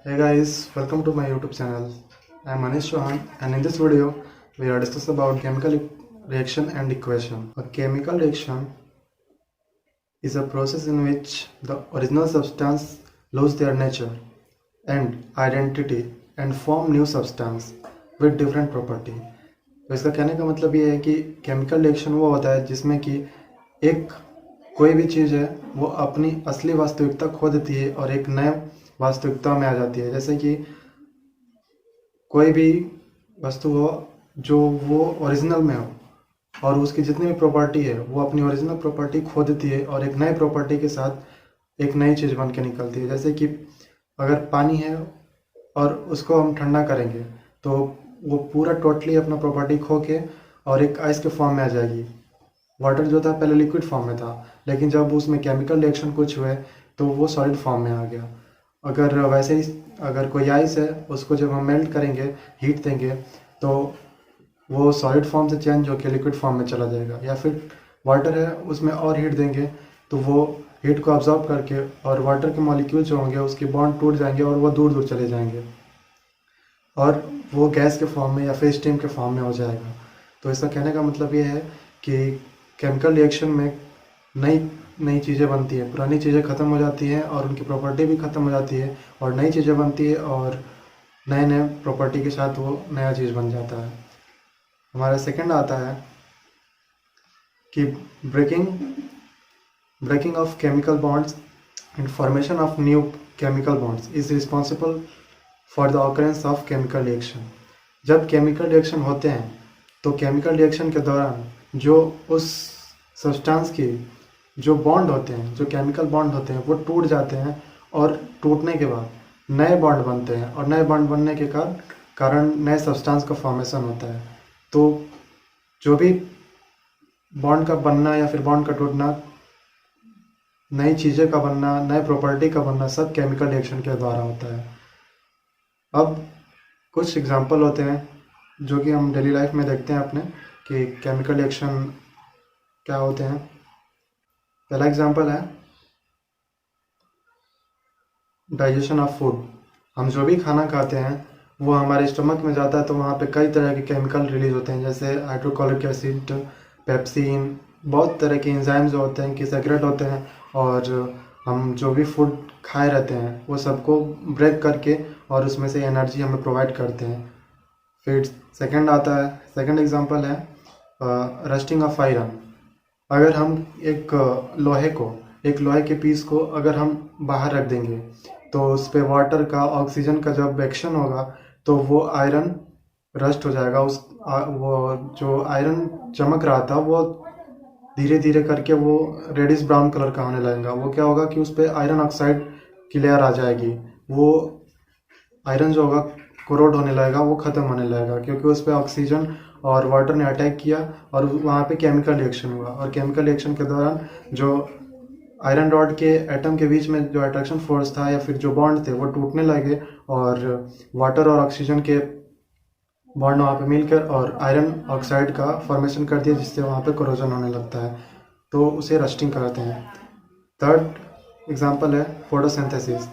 Hey guys, welcome to my YouTube channel. I am Manish Chauhan and in this video we are discussing about chemical reaction and equation. A chemical reaction is a process in which the original substance lose their nature and identity and form new substance with different property. तो इसका कहने का मतलब ये है कि chemical reaction वो होता है जिसमें कि एक कोई भी चीज़ है वो अपनी असली वास्तविकता खो देती है और एक नए वास्तविकता में आ जाती है। जैसे कि कोई भी वस्तु हो जो वो ओरिजिनल में हो और उसकी जितनी भी प्रॉपर्टी है वो अपनी ओरिजिनल प्रॉपर्टी खो देती है और एक नई प्रॉपर्टी के साथ एक नई चीज़ बन के निकलती है। जैसे कि अगर पानी है और उसको हम ठंडा करेंगे तो वो पूरा टोटली अपना प्रॉपर्टी खो के और एक आइस के फॉर्म में आ जाएगी। वाटर जो था पहले लिक्विड फॉर्म में था, लेकिन जब उसमें केमिकल रिएक्शन कुछ हुए तो वो सॉलिड फॉर्म में आ गया। अगर वैसे ही अगर कोई आइस है उसको जब हम मेल्ट करेंगे, हीट देंगे, तो वो सॉलिड फॉर्म से चेंज होकर लिक्विड फॉर्म में चला जाएगा। या फिर वाटर है उसमें और हीट देंगे तो वो हीट को ऑब्जॉर्व करके और वाटर के मॉलिक्यूल जो होंगे उसके बॉन्ड टूट जाएंगे और वो दूर दूर चले जाएंगे और वो गैस के फॉर्म में या फिर स्टीम के फॉर्म में हो जाएगा। तो इसका कहने का मतलब ये है कि केमिकल रिएक्शन में नई नई चीज़ें बनती है, पुरानी चीज़ें ख़त्म हो जाती हैं और उनकी प्रॉपर्टी भी ख़त्म हो जाती है और नई चीज़ें बनती है और नए नए प्रॉपर्टी के साथ वो नया चीज़ बन जाता है। हमारा सेकंड आता है कि breaking of chemical bonds and formation of new chemical bonds is responsible for the occurrence of chemical reaction. जब केमिकल रिएक्शन होते हैं तो केमिकल रिएक्शन के दौरान जो उस सब्सटेंस की जो बॉन्ड होते हैं, जो केमिकल बॉन्ड होते हैं, वो टूट जाते हैं और टूटने के बाद नए बॉन्ड बनते हैं और नए बॉन्ड बनने के कारण नए सब्सटेंस का फॉर्मेशन होता है। तो जो भी बॉन्ड का बनना या फिर बॉन्ड का टूटना, नई चीज़ें का बनना, नए प्रॉपर्टी का बनना, सब केमिकल रिएक्शन के द्वारा होता है। अब कुछ एग्जांपल होते हैं जो कि हम डेली लाइफ में देखते हैं अपने कि केमिकल रिएक्शन क्या होते हैं। पहला एग्जांपल है डाइजेशन ऑफ फूड। हम जो भी खाना खाते हैं वो हमारे स्टमक में जाता है तो वहाँ पे कई तरह के केमिकल रिलीज होते हैं, जैसे हाइड्रोक्लोरिक एसिड, पेप्सिन, बहुत तरह के एंजाइम्स होते हैं कि सेक्रेट होते हैं और हम जो भी फूड खाए रहते हैं वो सबको ब्रेक करके और उसमें से एनर्जी हमें प्रोवाइड करते हैं। फिर सेकंड एग्जांपल है रस्टिंग ऑफ आयरन। अगर हम एक लोहे के पीस को अगर हम बाहर रख देंगे तो उस पर वाटर का, ऑक्सीजन का जब एक्शन होगा तो वो आयरन रस्ट हो जाएगा। वो जो आयरन चमक रहा था वो धीरे धीरे करके वो रेडिश ब्राउन कलर का होने लगेगा। वो क्या होगा कि उस पर आयरन ऑक्साइड की लेयर आ जाएगी। वो आयरन जो होगा कोरोड होने लगेगा, वो ख़त्म होने लगेगा क्योंकि उस पर ऑक्सीजन और वाटर ने अटैक किया और वहाँ पे केमिकल रिएक्शन हुआ और केमिकल रिएक्शन के दौरान जो आयरन रॉड के एटम के बीच में जो अट्रैक्शन फोर्स था या फिर जो बॉन्ड थे वो टूटने लगे और वाटर और ऑक्सीजन के बॉन्ड वहाँ पे मिलकर और आयरन ऑक्साइड का फॉर्मेशन कर दिया, जिससे वहाँ पे कोरोजन होने लगता है, तो उसे रस्टिंग कहते हैं। थर्ड एग्जांपल है फोटोसिंथेसिस।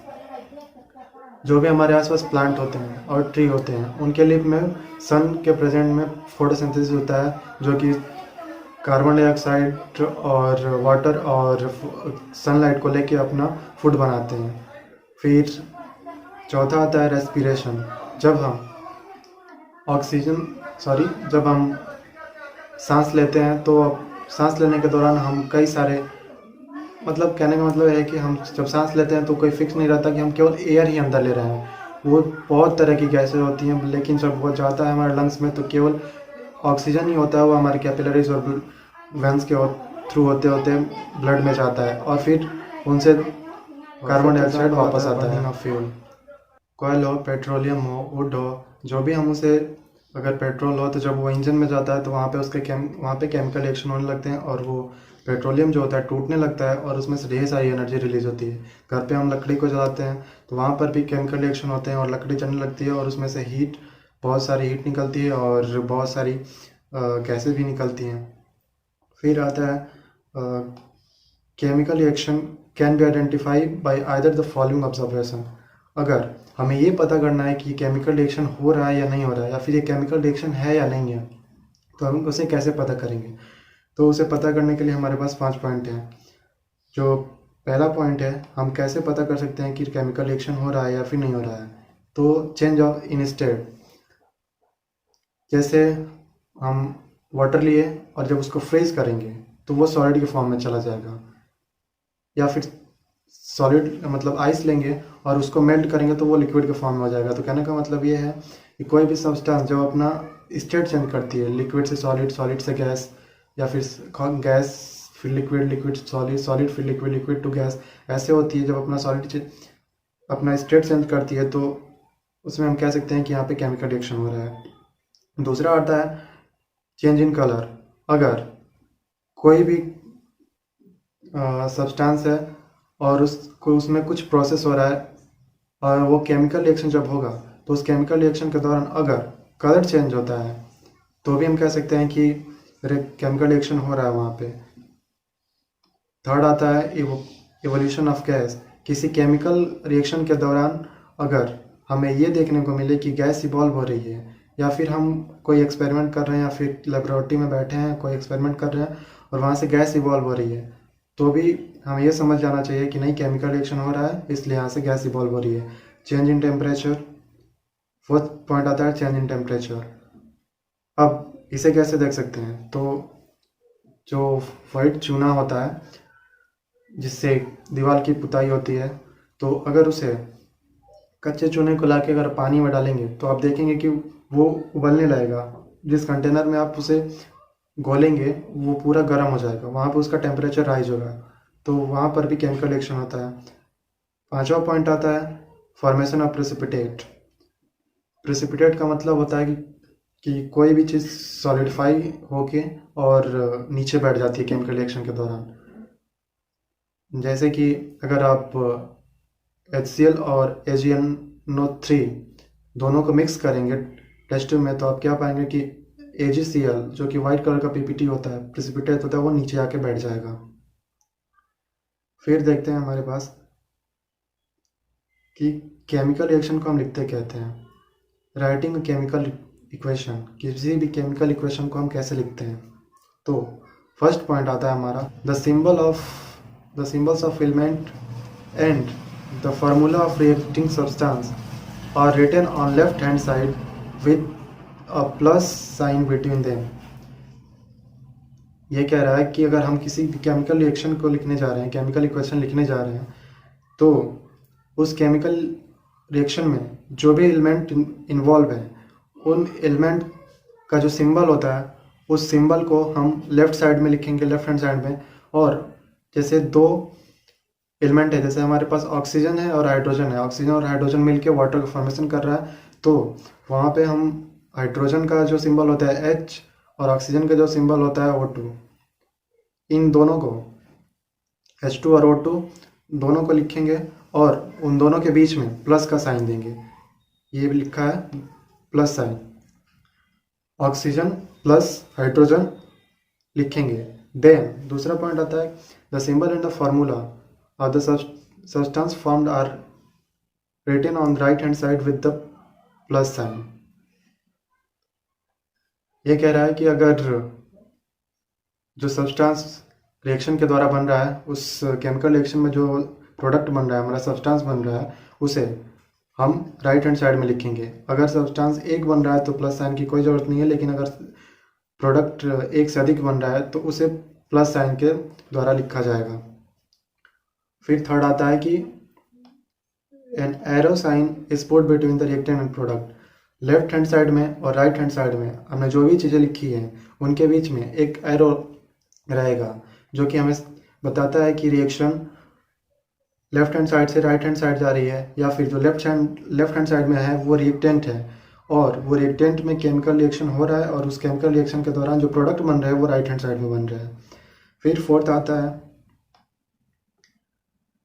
जो भी हमारे आसपास प्लांट होते हैं और ट्री होते हैं उनके लिए में सन के प्रेजेंट में फोटोसिंथेसिस होता है, जो कि कार्बन डाइऑक्साइड और वाटर और सनलाइट को लेके अपना फूड बनाते हैं। फिर चौथा आता है रेस्पिरेशन। जब हम सांस लेते हैं तो सांस लेने के दौरान हम कई सारे, मतलब कहने का मतलब है कि हम जब सांस लेते हैं तो कोई फिक्स नहीं रहता कि हम केवल एयर ही अंदर ले रहे हैं। वो बहुत तरह की गैसें होती हैं, लेकिन जब वो जाता है हमारे लंग्स में तो केवल ऑक्सीजन ही होता है। वो हमारे कैपिलरीज और वेंस के थ्रू होते होते ब्लड में जाता है और फिर उनसे कार्बन डाइऑक्साइड वापस आता है। फ्यूल, कोयल हो, पेट्रोलियम हो, वुड हो, जो भी हम उसे, अगर पेट्रोल हो तो जब वो इंजन में जाता है तो वहाँ पे केमिकल रिएक्शन होने लगते हैं और वो पेट्रोलियम जो होता है टूटने लगता है और उसमें से ढेर सारी एनर्जी रिलीज होती है। घर पे हम लकड़ी को जलाते हैं तो वहाँ पर भी केमिकल रिएक्शन होते हैं और लकड़ी जलने लगती है और उसमें से बहुत सारी हीट निकलती है और बहुत सारी गैसें भी निकलती हैं। फिर आता है chemical reaction can be identify bye either the following observation. अगर हमें ये पता करना है कि केमिकल रिएक्शन हो रहा है या नहीं हो रहा है, या फिर ये केमिकल रिएक्शन है या नहीं है, तो हम उसे कैसे पता करेंगे। तो उसे पता करने के लिए हमारे पास 5 पॉइंट हैं। जो पहला पॉइंट है, हम कैसे पता कर सकते हैं कि केमिकल रिएक्शन हो रहा है या फिर नहीं हो रहा है। तो चेंज ऑफ इन स्टेट, जैसे हम वाटर लिए और जब उसको फ्रीज करेंगे तो वो सॉलिड के फॉर्म में चला जाएगा, या फिर सॉलिड मतलब आइस लेंगे और उसको मेल्ट करेंगे तो वो लिक्विड के फॉर्म में हो जाएगा। तो कहने का मतलब ये है कि कोई भी सब्सटेंस जब अपना स्टेट चेंज करती है, लिक्विड से सॉलिड, सॉलिड से गैस, या फिर गैस फिर लिक्विड, लिक्विड सॉलिड, सॉलिड फिर लिक्विड, लिक्विड टू गैस, ऐसे होती है। जब अपना सॉलिड अपना स्टेट चेंज करती है तो उसमें हम कह सकते हैं कि यहाँ पे केमिकल रिएक्शन हो रहा है। दूसरा आता है चेंज इन कलर। अगर कोई भी सब्सटेंस है और उसको उसमें कुछ प्रोसेस हो रहा है और वो केमिकल रिएक्शन जब होगा तो उस केमिकल रिएक्शन के दौरान अगर कलर चेंज होता है तो भी हम कह सकते हैं कि केमिकल रिएक्शन हो रहा है वहाँ पे। थर्ड आता है इवोल्यूशन ऑफ गैस। किसी केमिकल रिएक्शन के दौरान अगर हमें ये देखने को मिले कि गैस इवॉल्व हो रही है, या फिर हम कोई एक्सपेरिमेंट कर रहे हैं या फिर लेबोरेटरी में बैठे हैं कोई एक्सपेरिमेंट कर रहे हैं और वहाँ से गैस इवॉल्व हो रही है, तो भी हमें ये समझ जाना चाहिए कि नहीं, केमिकल रिएक्शन हो रहा है, इसलिए यहाँ से गैस इवॉल्व हो रही है। Change in temperature, fourth point आता है चेंज इन टेम्परेचर। अब इसे कैसे देख सकते हैं, तो जो वाइट चूना होता है जिससे दीवार की पुताई होती है, तो अगर उसे कच्चे चूने को लाके अगर पानी में डालेंगे तो आप देखेंगे कि वो उबलने लगेगा। जिस कंटेनर में आप उसे घोलेंगे वो पूरा गर्म हो जाएगा, वहाँ पर उसका टेम्परेचर राइज होगा, तो वहाँ पर भी केमिकल रिएक्शन होता है। पांचवा पॉइंट आता है फॉर्मेशन ऑफ प्रेसिपिटेट। प्रेसिपिटेट का मतलब होता है कि कोई भी चीज़ सॉलिडिफाई होके और नीचे बैठ जाती है केमिकल रिएक्शन के दौरान। जैसे कि अगर आप HCl और AgNO3 दोनों को मिक्स करेंगे टेस्ट में, तो आप क्या पाएंगे कि AgCl जो कि वाइट कलर का PPT होता है, प्रेसिपिटेट होता है, वो नीचे आके बैठ जाएगा। फिर देखते हैं हमारे पास कि केमिकल रिएक्शन को हम लिखते कहते हैं। राइटिंग केमिकल इक्वेशन, किसी भी केमिकल इक्वेशन को हम कैसे लिखते हैं। तो फर्स्ट पॉइंट आता है हमारा the symbols of element and the formula of reacting substance are written on left hand side with a plus sign between them। ये कह रहा है कि अगर हम किसी केमिकल रिएक्शन को लिखने जा रहे हैं, केमिकल इक्वेशन लिखने जा रहे हैं, तो उस केमिकल रिएक्शन में जो भी एलिमेंट इन्वॉल्व है उन एलिमेंट का जो सिंबल होता है उस सिंबल को हम लेफ्ट साइड में लिखेंगे, लेफ्ट हैंड साइड में। और जैसे दो एलिमेंट है, जैसे हमारे पास ऑक्सीजन है और हाइड्रोजन है, ऑक्सीजन और हाइड्रोजन मिलके वाटर का फॉर्मेशन कर रहा है, तो वहाँ पे हम हाइड्रोजन का जो सिंबल होता है H और ऑक्सीजन का जो सिंबल होता है O2, इन दोनों को H2 और O2 दोनों को लिखेंगे और उन दोनों के बीच में प्लस का साइन देंगे। ये भी लिखा है plus sign, oxygen plus hydrogen लिखेंगे। देन दूसरा पॉइंट आता है the symbol and the formula of the substance formed are written on the right hand side with the plus sign. ये कह रहा है कि अगर जो सब्सटेंस रिएक्शन के द्वारा बन रहा है, उस केमिकल रिएक्शन में जो प्रोडक्ट बन रहा है, हमारा सब्सटेंस बन रहा है, उसे हम राइट हैंड साइड में लिखेंगे। अगर सब्सटेंस एक बन रहा है तो प्लस साइन की कोई ज़रूरत नहीं है, लेकिन अगर प्रोडक्ट एक से अधिक बन रहा है तो उसे प्लस साइन के द्वारा लिखा जाएगा। फिर थर्ड आता है कि an arrow sign is put between the reactant and product. Left hand side में और राइट हैंड साइड में हमने जो भी चीज़ें लिखी हैं उनके बीच में एक एरो रहेगा जो कि हमें बताता है कि रिएक्शन लेफ्ट हैंड साइड से राइट हैंड साइड जा रही है, या फिर जो लेफ्ट हैंड साइड में है वो रिएक्टेंट है और वो रिएक्टेंट में केमिकल रिएक्शन हो रहा है और उस केमिकल रिएक्शन के दौरान जो प्रोडक्ट बन रहा है वो राइट हैंड साइड में बन रहा है। फिर फोर्थ आता है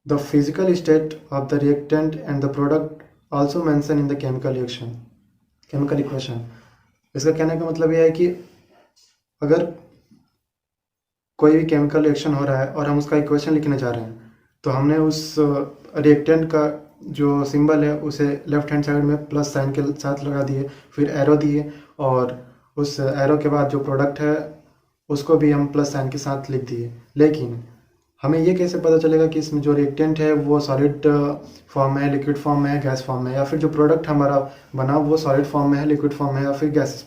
the physical state of the reactant and the product also mention in the chemical equation. इसका कहने का मतलब यह है कि अगर कोई भी केमिकल रिएक्शन हो रहा है और हम उसका इक्वेशन लिखने जा रहे हैं तो हमने उस रिएक्टेंट का जो सिंबल है उसे लेफ्ट हैंड साइड में प्लस साइन के साथ लगा दिए, फिर एरो दिए और उस एरो के बाद जो प्रोडक्ट है उसको भी हम प्लस साइन के साथ लिख दिए। लेकिन हमें ये कैसे पता चलेगा कि इसमें जो रिएक्टेंट है वो सॉलिड फॉर्म में है, लिक्विड फॉर्म में है, गैस फॉर्म में है, या फिर जो प्रोडक्ट हमारा बना वो सॉलिड फॉर्म में है, लिक्विड फॉर्म में है, या फिर गैस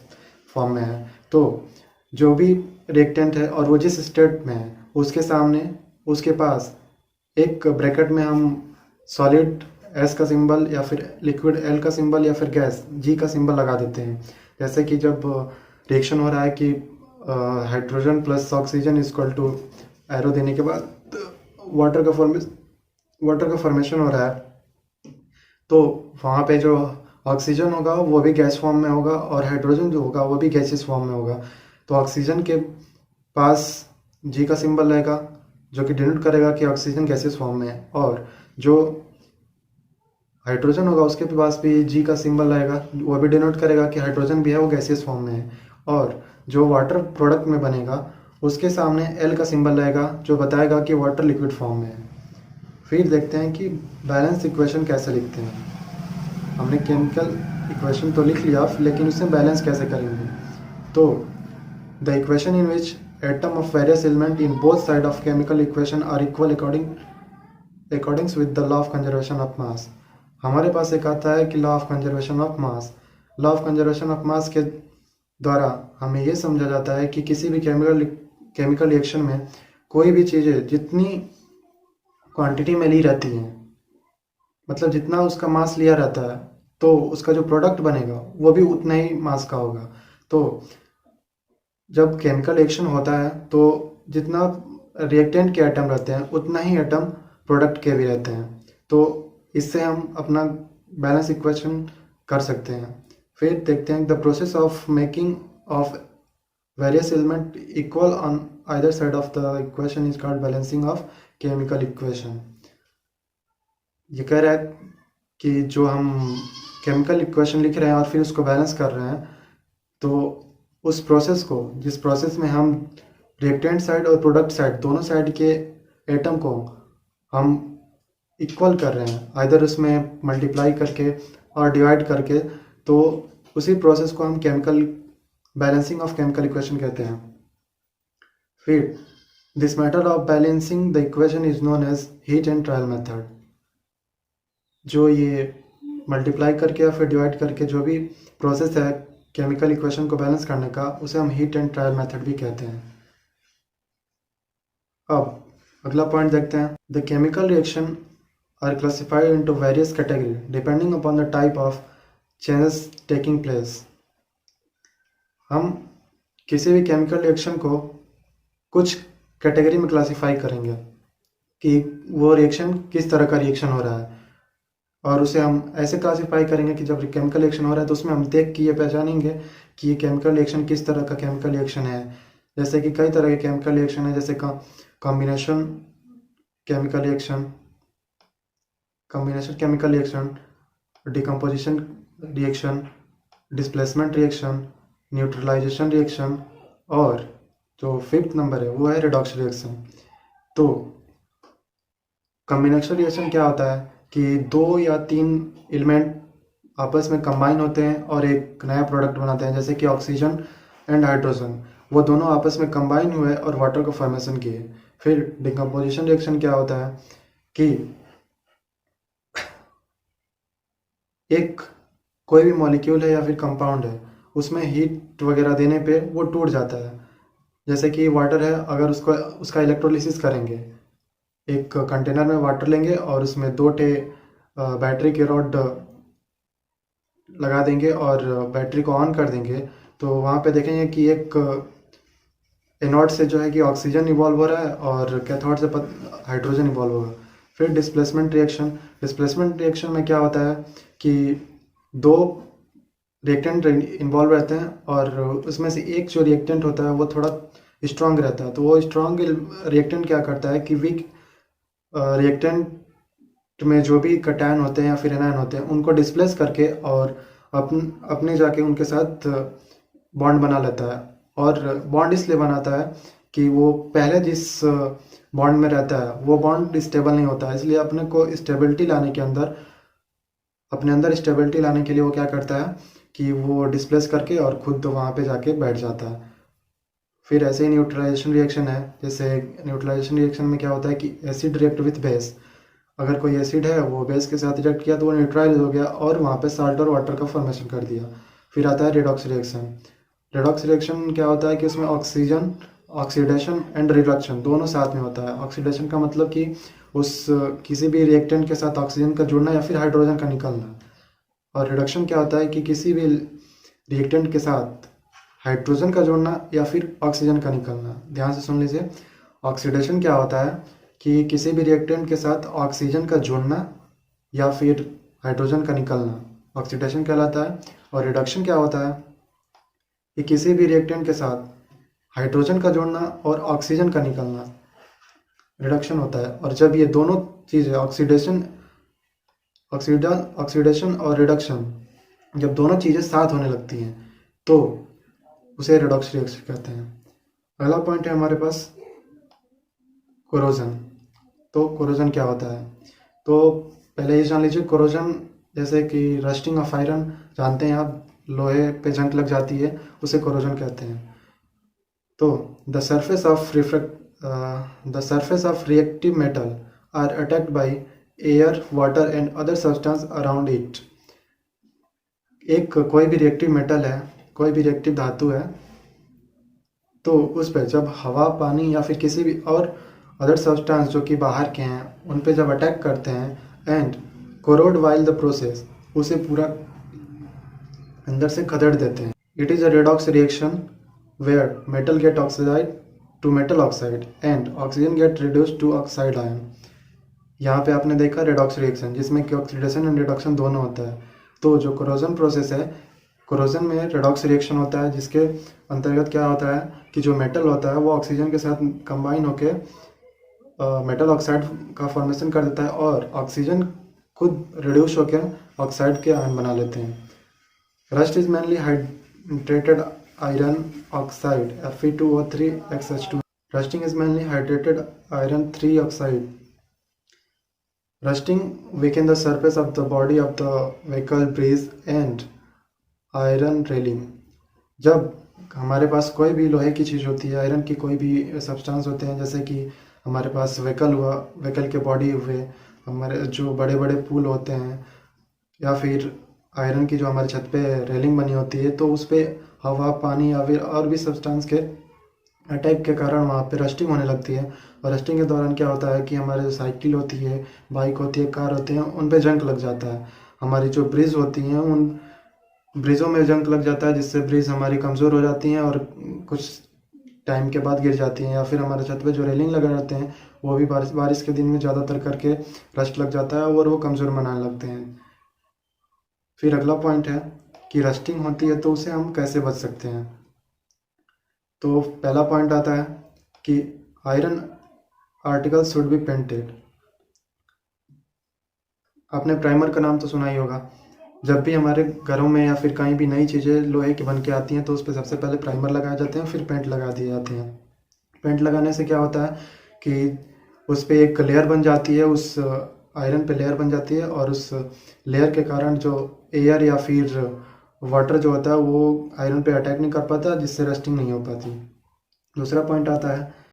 फॉर्म में है। तो जो भी रिएक्टेंट है और वो जिस स्टेट में है उसके सामने उसके पास एक ब्रैकेट में हम सॉलिड एस का सिंबल या फिर लिक्विड एल का सिंबल या फिर गैस जी का सिंबल लगा देते हैं। जैसे कि जब रिएक्शन हो रहा है कि hydrogen plus oxygen equal to arrow देने के बाद वाटर का फॉर्मेशन हो रहा है, तो वहाँ पे जो ऑक्सीजन होगा वो भी गैस फॉर्म में होगा और हाइड्रोजन जो होगा वो भी गैसेस फॉर्म में होगा। तो ऑक्सीजन के पास जी का सिंबल रहेगा जो कि डिनोट करेगा कि ऑक्सीजन गैसेस फॉर्म में है, और जो हाइड्रोजन होगा उसके पास भी जी का सिंबल रहेगा, वो भी डिनोट करेगा कि हाइड्रोजन भी है, वो गैसेस फॉर्म में है। और जो वाटर प्रोडक्ट में बनेगा उसके सामने एल का सिंबल रहेगा जो बताएगा कि वाटर लिक्विड फॉर्म में है। फिर देखते हैं कि बैलेंस इक्वेशन कैसे लिखते हैं। हमने केमिकल इक्वेशन तो लिख लिया, लेकिन उससे बैलेंस कैसे करेंगे। तो the equation in which atom of various element in both side of chemical equation are equal accordings with the law of conservation of mass. हमारे पास एक आता है कि law of conservation of mass. Law of conservation of mass के द्वारा हमें ये समझा जाता है कि किसी भी केमिकल रिएक्शन में कोई भी चीज़ें जितनी क्वांटिटी में ली रहती हैं, मतलब जितना उसका मास लिया रहता है, तो उसका जो प्रोडक्ट बनेगा वो भी उतना ही मास का होगा। तो जब केमिकल रिएक्शन होता है तो जितना रिएक्टेंट के एटम रहते हैं उतना ही एटम प्रोडक्ट के भी रहते हैं। तो इससे हम अपना बैलेंस इक्वेशन कर सकते हैं। फिर देखते हैं the process of making of various element equal on either side of the equation is called balancing of chemical equation. ये कह रहा है कि जो हम केमिकल इक्वेशन लिख रहे हैं और फिर उसको बैलेंस कर रहे हैं, तो उस प्रोसेस को, जिस प्रोसेस में हम रिएक्टेंट साइड और प्रोडक्ट साइड दोनों साइड के एटम को हम इक्वल कर रहे हैं, आइदर उसमें मल्टीप्लाई करके और डिवाइड करके, तो उसी प्रोसेस को हम chemical balancing of chemical equation कहते हैं। फिर this method of balancing the equation is known as hit and trial method. जो ये मल्टीप्लाई करके या फिर डिवाइड करके जो भी प्रोसेस है केमिकल इक्वेशन को बैलेंस करने का, उसे हम हीट एंड ट्रायल मेथड भी कहते हैं। अब अगला पॉइंट देखते हैं। The chemical reaction are classified into various category depending upon the type of changes taking place. हम किसी भी केमिकल रिएक्शन को कुछ कैटेगरी में क्लासिफाई करेंगे कि वो रिएक्शन किस तरह का रिएक्शन हो रहा है, और उसे हम ऐसे क्लासिफाई करेंगे कि जब केमिकल रिएक्शन हो रहा है तो उसमें हम देख के ये पहचानेंगे कि ये केमिकल रिएक्शन किस तरह का केमिकल रिएक्शन है। जैसे कि कई तरह के केमिकल रिएक्शन है, जैसे combination chemical reaction, decomposition reaction, displacement reaction, neutralization reaction, और जो फिफ्थ नंबर है वो है रिडॉक्स रिएक्शन। तो कॉम्बिनेशन रिएक्शन क्या होता है कि 2 या 3 एलिमेंट आपस में कंबाइन होते हैं और एक नया प्रोडक्ट बनाते हैं, जैसे कि ऑक्सीजन एंड हाइड्रोजन, वो दोनों आपस में कंबाइन हुए और वाटर को फॉर्मेशन किए। फिर डिकम्पोजिशन रिएक्शन क्या होता है कि एक कोई भी मॉलिक्यूल है या फिर कंपाउंड है, उसमें हीट वगैरह देने पे वो टूट जाता है। जैसे कि वाटर है, अगर उसका इलेक्ट्रोलिसिस करेंगे, एक कंटेनर में वाटर लेंगे और उसमें 2 बैटरी के रॉड लगा देंगे और बैटरी को ऑन कर देंगे, तो वहाँ पे देखेंगे कि एक एनोड से जो है कि ऑक्सीजन इवॉल्व हो रहा है और कैथोड से हाइड्रोजन इवॉल्व होगा। फिर डिस्प्लेसमेंट रिएक्शन में क्या होता है कि 2 रिएक्टेंट इन्वॉल्व रहते हैं और उसमें से एक जो रिएक्टेंट होता है वो थोड़ा स्ट्रांग रहता है। तो वो स्ट्रांग रिएक्टेंट क्या करता है कि वीक रिएक्टेंट में जो भी कटायन होते हैं या फिर एनायन होते हैं उनको डिस्प्लेस करके और अपने जाके उनके साथ बॉन्ड बना लेता है। और बॉन्ड इसलिए बनाता है कि वो पहले जिस बॉन्ड में रहता है वो बॉन्ड स्टेबल नहीं होता है, इसलिए अपने को स्टेबिलिटी लाने के अंदर अपने अंदर स्टेबिलिटी लाने के लिए वो क्या करता है कि वो डिस्प्लेस करके और खुद वहाँ पे जाके बैठ जाता है। फिर ऐसे ही न्यूट्रलाइजेशन रिएक्शन है, जैसे न्यूट्रलाइजेशन रिएक्शन में क्या होता है कि एसिड रिएक्ट विथ बेस। अगर कोई एसिड है वो बेस के साथ रिएक्ट किया तो वो न्यूट्रलाइज हो गया और वहाँ पे साल्ट और वाटर का फॉर्मेशन कर दिया। फिर आता है रेडॉक्स रिएक्शन। रेडॉक्स रिएक्शन क्या होता है कि उसमें ऑक्सीजन ऑक्सीडेशन एंड रिडक्शन दोनों साथ में होता है। ऑक्सीडेशन का मतलब कि उस किसी भी रिएक्टेंट के साथ ऑक्सीजन का जुड़ना या फिर हाइड्रोजन का निकलना। और रिडक्शन क्या होता है कि किसी भी रिएक्टेंट के साथ हाइड्रोजन का जुड़ना या फिर ऑक्सीजन का निकलना। ध्यान से सुन लीजिए, ऑक्सीडेशन क्या होता है कि किसी भी रिएक्टेंट के साथ ऑक्सीजन का जुड़ना या फिर हाइड्रोजन का निकलना ऑक्सीडेशन कहलाता है। और रिडक्शन क्या होता है कि किसी भी रिएक्टेंट के साथ हाइड्रोजन का जुड़ना और ऑक्सीजन का निकलना रिडक्शन होता है। और जब ये दोनों चीज़ें ऑक्सीडेशन और रिडक्शन जब दोनों चीज़ें साथ होने लगती हैं तो उसे रेडॉक्स रिएक्शन कहते हैं। अगला पॉइंट है हमारे पास कोरोजन। तो कोरोजन क्या होता है, तो पहले ये जान लीजिए। कोरोजन जैसे कि रस्टिंग ऑफ आयरन जानते हैं आप, लोहे पे जंग लग जाती है, उसे कोरोजन कहते हैं। तो the surface of reactive metal are attacked by air, water and other substance around it. एक कोई भी रिएक्टिव मेटल है, कोई भी रिएक्टिव धातु है, तो उस पर जब हवा, पानी या फिर किसी भी और अदर सब्सटेंस जो कि बाहर के हैं उन पे जब अटैक करते हैं and corrode while the process, उसे पूरा अंदर से खदेड़ देते हैं। It is a redox reaction where metal get oxidised to metal oxide and oxygen get reduce to oxide ion. यहाँ पे आपने देखा रेडॉक्स रिएक्शन जिसमें कि ऑक्सीडेशन एंड रिडक्शन दोनों होता है। तो जो कोरोजन प्रोसेस है, कोरोजन में रेडॉक्स रिएक्शन होता है जिसके अंतर्गत क्या होता है कि जो मेटल होता है वो ऑक्सीजन के साथ कंबाइन होके मेटल ऑक्साइड का फॉर्मेशन कर देता है और ऑक्सीजन खुद रिड्यूस होकर ऑक्साइड के आयन बना लेते हैं। Rust is mainly hydrated iron oxide Fe2O3XH2। Rusting is mainly hydrated iron 3 oxide. Rusting weaken the surface of the body of the vehicle, bridge and iron railing। जब हमारे पास कोई भी लोहे की चीज़ होती है, आयरन की कोई भी सब्सटेंस होते हैं, जैसे कि हमारे पास व्हीकल हुआ, व्हीकल के बॉडी हुए, हमारे जो बड़े बड़े पुल होते हैं, या फिर आयरन की जो हमारे छत पे रेलिंग बनी होती है, तो उस पर हवा, पानी या फिर और भी सब्सटेंस के अटैक के कारण वहाँ पे रस्टिंग होने लगती है। और रस्टिंग के दौरान क्या होता है कि हमारे जो साइकिल होती है, बाइक होती है, कार होती है, उन पे जंग लग जाता है। हमारी जो ब्रिज होती हैं उन ब्रिजों में जंग लग जाता है जिससे ब्रिज हमारी कमज़ोर हो जाती हैं और कुछ टाइम के बाद गिर जाती हैं। या फिर हमारे छत पे जो रेलिंग लगा रहते हैं वो भी बारिश के दिन में ज़्यादातर करके रस्ट लग जाता है और वो कमज़ोर बनाने लगते हैं। फिर अगला पॉइंट है कि रस्टिंग होती है तो उसे हम कैसे बच सकते हैं। तो पहला पॉइंट आता है कि iron articles should be painted. आपने प्राइमर का नाम तो सुना ही होगा। जब भी हमारे घरों में या फिर कहीं भी नई चीज़ें लोहे की बन के आती हैं तो उस पर सबसे पहले प्राइमर लगाए जाते हैं, फिर पेंट लगा दिए जाते हैं। पेंट लगाने से क्या होता है कि उस पर एक लेयर बन जाती है, उस आयरन पे लेयर बन जाती है और उस लेयर के कारण जो एयर या फिर वाटर जो होता है वो आयरन पे अटैक नहीं कर पाता, जिससे रस्टिंग नहीं हो पाती। दूसरा पॉइंट आता है